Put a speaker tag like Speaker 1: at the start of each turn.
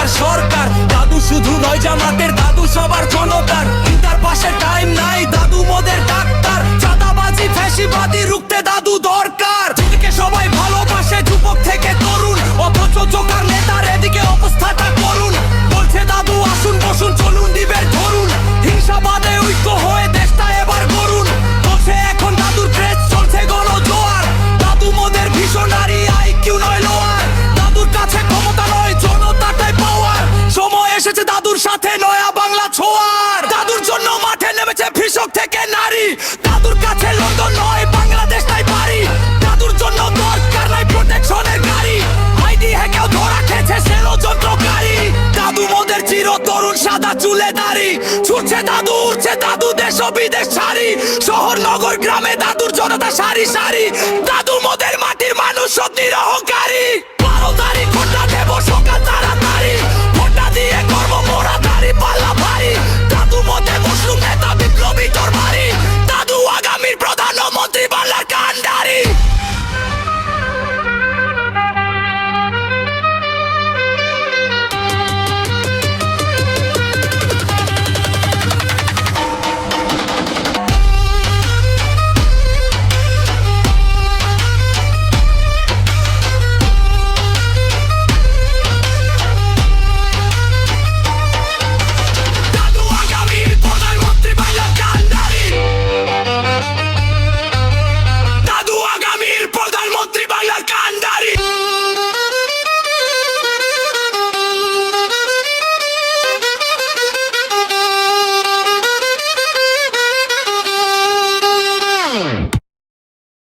Speaker 1: আর সরকার। দাদু শুধু নয় জামাতের, দাদু সবার জনতার। তার পাশে টাইম নাই, দাদু মোদের ডাক্তার। চাঁদাবাজি ফ্যাসিবাদী রুখতে দাদু দরকার। যেদিকে সবাই ভালোবাসে যুবক থেকে তরুণ, অথচ জোকার নেতার এদিকে অবস্থাটা করুন। বলছে দাদু আসুন বসুন চলুন দিবের ধরুন, হিংসাবাদে ঐক্য হয়ে দেশটা এবার গড়ুন। চলছে এখন দাদুর ক্রেজ, চলছে গণজোয়ার। দাদু মোদের ভিশনারি, আইকিউ নয় লোয়ার। দাদুর কাছে ক্ষমতা নয়, জনতাটাই পাওয়ার। সময় এসেছে দাদুর সাথে নয়া বাংলা ছোঁয়ার। দাদুর জন্য মাঠে নেমেছে কৃষক থেকে নারী। দাদুর কাছে লন্ডন নয়, বাংলাদেশ নাই বাড়ি। দাদুর জন্য দরকার নাই প্রোটেকশনের গাড়ি। আইডি হ্যাকেও ধরা খেয়েছে সেলো যন্ত্রকারী। দাদু মোদের চির তরুণ, সাদা চুলে দাড়ি। ছুটছে দাদু, উঠছে দাদু, দেশ ও বিদেশ ছাড়ি। শহর নগর গ্রামে দাদুর জনতা সারি সারি। দাদু মোদের মাটির মানুষ সত্যির অহংকারী।